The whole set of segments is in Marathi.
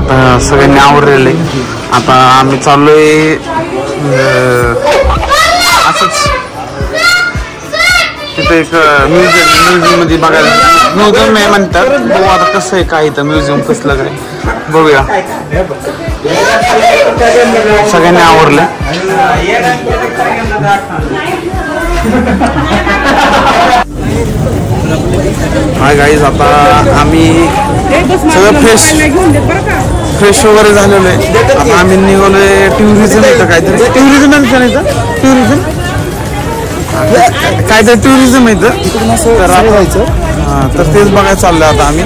आता सगळ्यांनी आवरलेले. आता आम्ही चाललोय असंच तिथे एक म्युझियम मध्ये बघायला. म्युझियम आहे म्हणतात. बघू आता कसं आहे काय इथं म्युझियम कसलं काय बघूया. सगळ्यांनी आवरलं. हाय गाईज, आता आम्ही सगळं फ्रेश वगैरे झालेलो आहे. आता आम्ही निघालोय टुरिझम येतं काहीतरी. टुरिझम काहीतरी टुरिझम येतं तर तेच बघायला चाललंय आता आम्ही.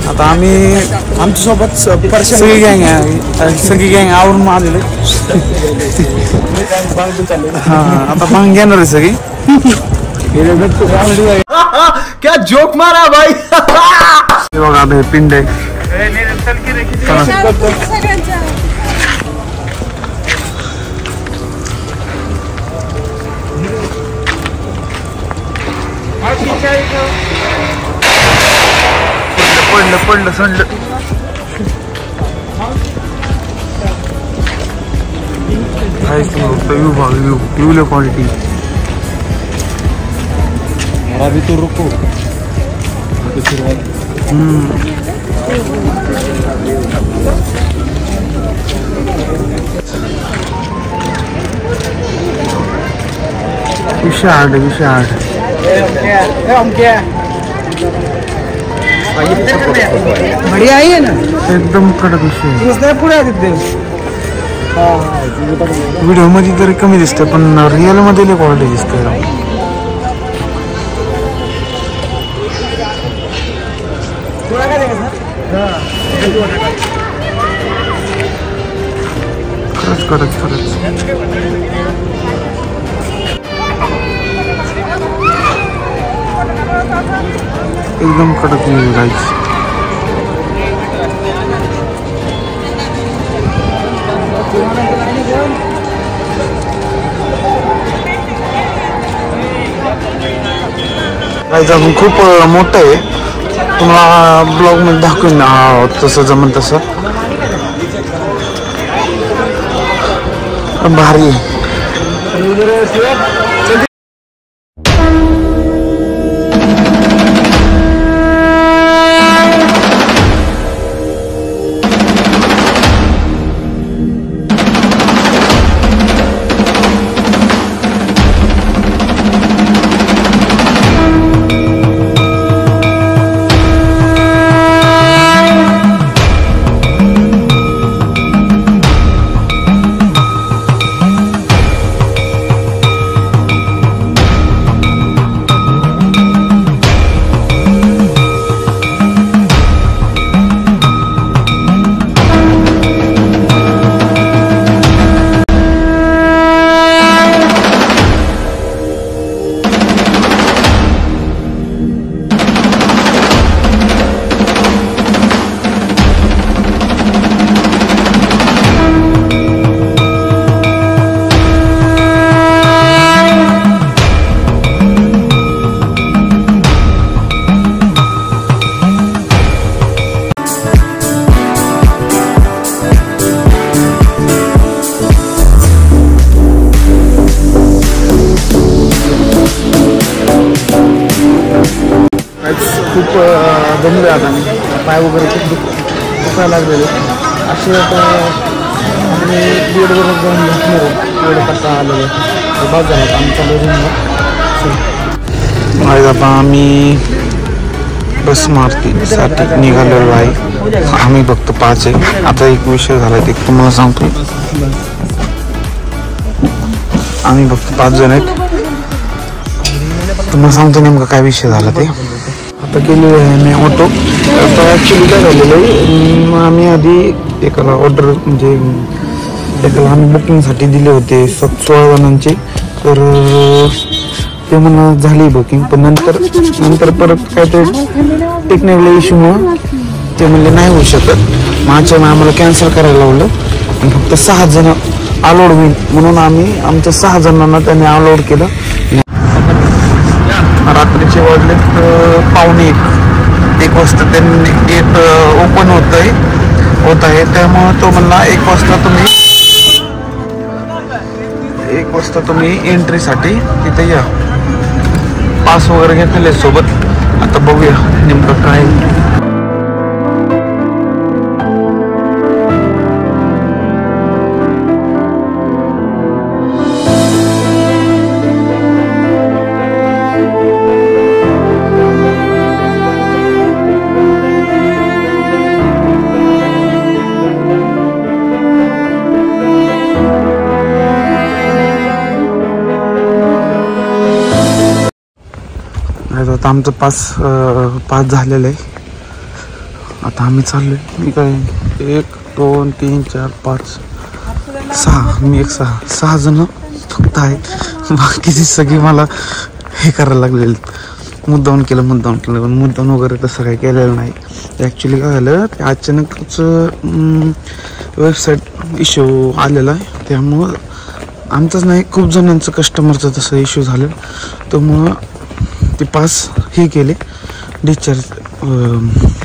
आता आम्ही आमच्यासोबत सगळी गँग आहे. सगळी गँग आवरून आलेले. हा आता भांग घेणार आहे सगळी. क्या जोक मारा भाई. बघा आता हे पिंड आहे. पडलं संडलं. View quality. अभी तो रुको. विशाल बढ़िया आहे ना. एकदम कडक विषय. पुढे व्हिडिओ मध्ये तरी कमी दिसते पण रिअल मध्ये क्वालिटी दिसते. खरंच एकदम कडक व्ह्यू गाईज. अजून खूप मोठं आहे. तुम्हाला ब्लॉग मध्ये दाखवून तसं जमन तसं. पण भारी आहे. खूप दमलोय आता मी. पाय वगैरे खूप दुखायला लागलेले. असे आता आम्ही बेडवर जाऊन घेतलो. बेड कसा आलेलं बाद झाला आमच्या रूमवर. आता आम्ही बस मारुतीसाठी निघालेलो आहे. आम्ही फक्त 5 आहे. आता एक विषय झाला ते तुम्हाला सांगतो. आम्ही फक्त 5 जण आहेत. तुम्हाला सांगतो नेमका काय विषय झाला ते. आता केलेलं आहे मी ऑटो. आता ॲक्च्युली काय झालेलं आहे, आम्ही आधी एकाला ऑर्डर म्हणजे एकाला आम्ही बुकिंगसाठी दिले होते 16 जणांचे. तर ते म्हणा झाली बुकिंग. पण नंतर परत काहीतरी टेक्निकल इश्यूमुळं ते म्हणले नाही होऊ शकत. मागच्या आम्हाला कॅन्सल करायला लावलं आणि फक्त 6 जण अलाउड होईल म्हणून आम्ही आमच्या 6 जणांना त्यांनी अलाउड केलं. रात्रीचे वाजलेत 1:45 वाजता त्यांनी गेट ओपन होत आहे. होत आहे. त्यामुळे तो म्हणला 1 वाजता तुम्ही एंट्रीसाठी तिथे या. पास वगैरे घेतलेले सोबत. आता बघूया नेमकं काय. आता आमचं पास झालेलं आहे. आता आम्ही चाललोय. मी काय 1 2 3 4 5 6 मी 6 जण फक्त आहेत. बाकीची सगळी मला हे करायला लागलेलं. मुद्दाम केलं मुद्दाम वगैरे तसं काही केलेलं नाही. ॲक्च्युली काय झालं ते अचानकच वेबसाईट इश्यू आलेला आहे. त्यामुळं आमचंच नाही खूप जणांचं कस्टमरचं तसं इश्यू झालं. त्यामुळं ते पास हे केले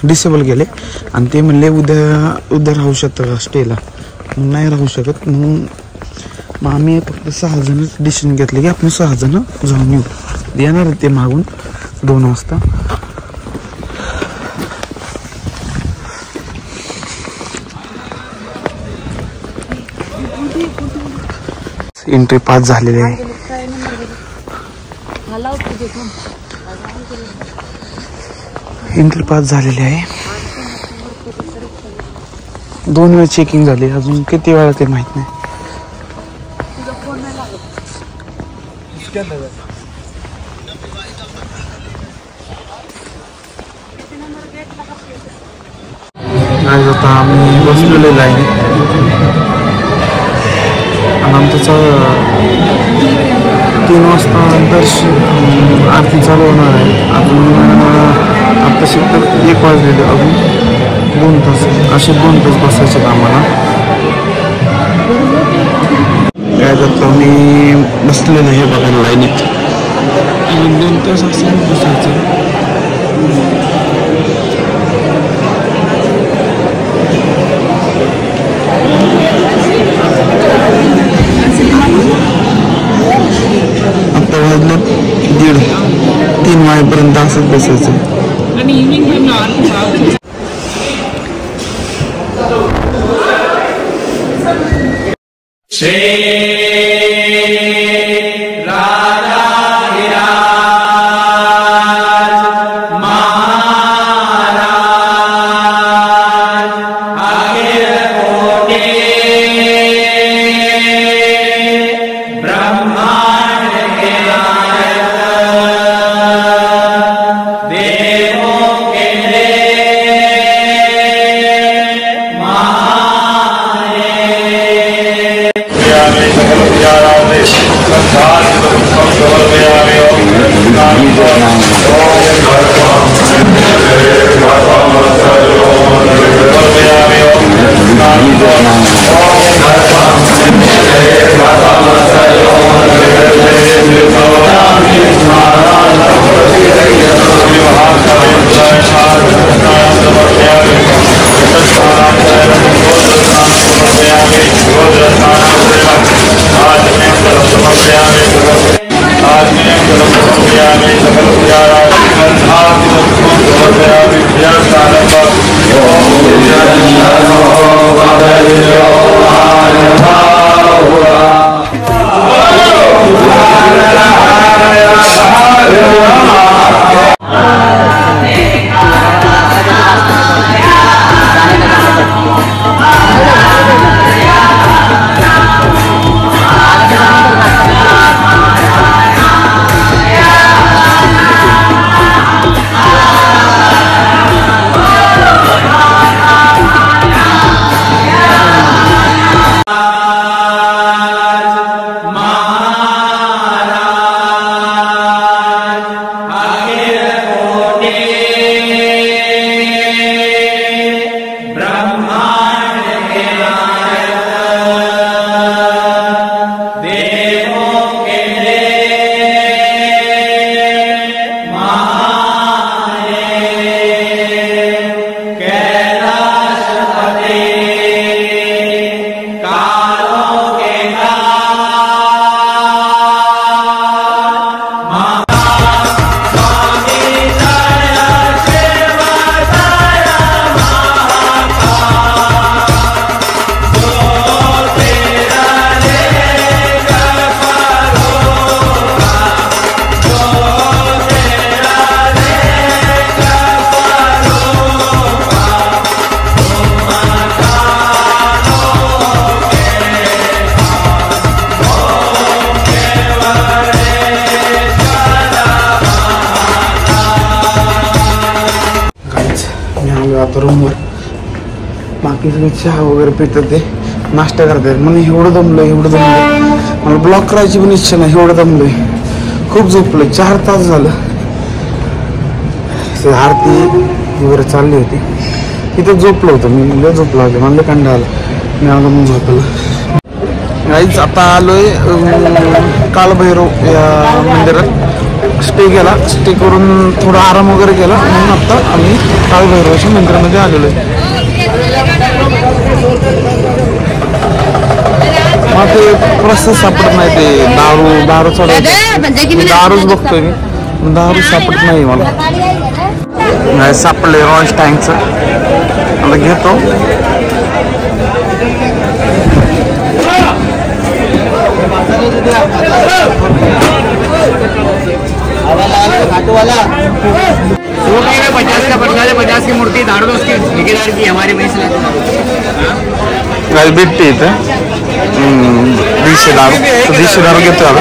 डिसेबल केले आणि ते म्हणले उद्या राहू शकतं का स्टेला. नाही राहू शकत. मग आम्ही फक्त 6 जण डिसिजन घेतले की आपण 6 जण जाऊन येऊ. येणार ते मागून 2 वाजता. एंट्री पास झालेली आहे. एंट्री पास झालेली आहे. 2 वेळा चेकिंग झाली. अजून किती वेळा ते माहित नाही. आता आम्ही बसलेलो आहे आणि आमचं 3 वाजता दर्शन आरती चालू होणार आहे. अजून आता शिकत 1 वाजलेले. अजून 2 तास असे 2 तास बसायचे आम्हाला. काय जातं मी बसलेलं आहे बघायला लाईनीत. 2 तास असं बसायचं. आता वाजलं 1:30-3 वाजेपर्यंत असंच बसायचं. आणि इव्हिनिंग आता रूमवर. बाकी सगळे चहा वगैरे पितात ते, नाश्ता करतात. मला एवढं दमलोय मला ब्लॉक करायची पण इच्छा नाही, एवढं दमलोय. खूप झोपलोय, 4 तास झालं. आरती वगैरे चालली होती, तिथे झोपलो होतो मी. लय झोपला होतो, मला कंटाळा आला, मी आलो मग झोपलो. गाईच आता आलोय कालभैरव या मंदिरात. स्टे केला, स्टे करून थोडा आराम वगैरे केला, म्हणून आता आम्ही कालभैरवाच्या मंदिरामध्ये आलेलो आहे. मग ते प्रसाद सापडत नाही, ते दारू चढवतो, दारूच बघतोय मी, दारू सापडत नाही मला. सापडले रॉयल टँकचं, आता घेतो. वो कहेगा 50 का पड़ता है, 50 की मूर्ति दारू दो उसकी ठेकेदार की हमारे में से भेटते इथं 150 दारू, 150 दारू घेतो आता.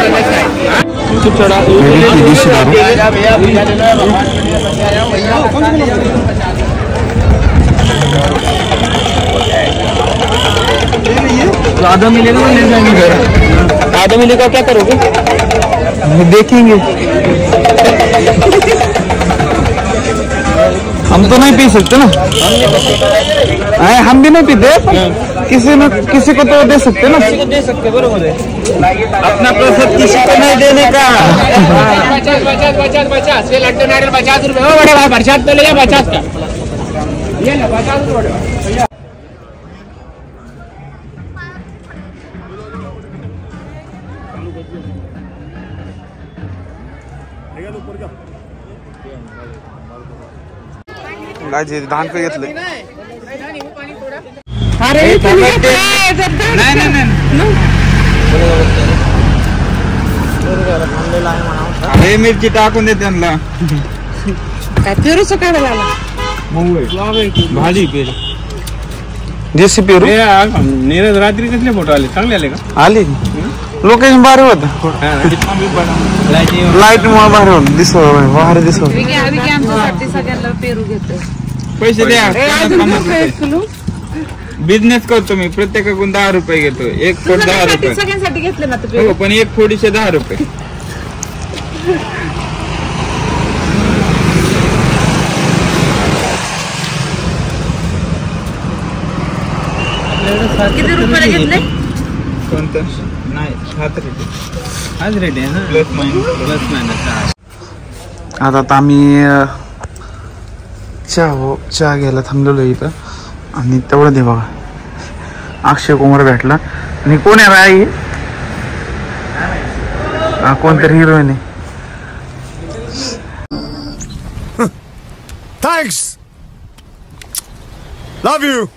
150 दारू. आधा मिलेगा तो ले जाएंगे घर. आधा मिलेगा क्या करोगे? देखेंगे. हम तो नहीं पी सकते ना, हम भी नहीं पीते, किसी को तो दे सकते ना. दे सकते, बरोबर है. अपना प्रसाद किसी को नहीं देने का. 50 ये लड्डू नारियल 50 रुपए. हो बड़े भाई, प्रसाद तो ले 50 का. ये लो 50 रुपए. धान का घेतलं. अरे मिरची टाकून दे त्यांना. काय पेरूचं काय झालं? भाजी पेरू. देशी पेरू. नीरज रात्री कसले फोटो आले, चांगले आले का? आली लोकेशन भारी होत, लाईट मुळे भारी होत, भारी दिसत. आमच्यासाठी सगळ्यांना पेरू घेतोय. पैसे द्या. बिझनेस करतो मी, प्रत्येकाकडून 10 रुपये घेतो. एक फोड 10 रुपये. सगळ्यांसाठी घेतले ना हो, पण एक फोडीचे 10 रुपये. किती रुपयाला घेतले? कोणतं नाही, हाच रेट आहे ना, प्लस मायनस. आता आम्ही चहा घ्यायला थांबलेलो इथं, आणि तेवढं दे बघा, अक्षय कुमार भेटला. आणि कोण आहे आई? कोणतरी हिरोईन आहे. Thanks. Love you.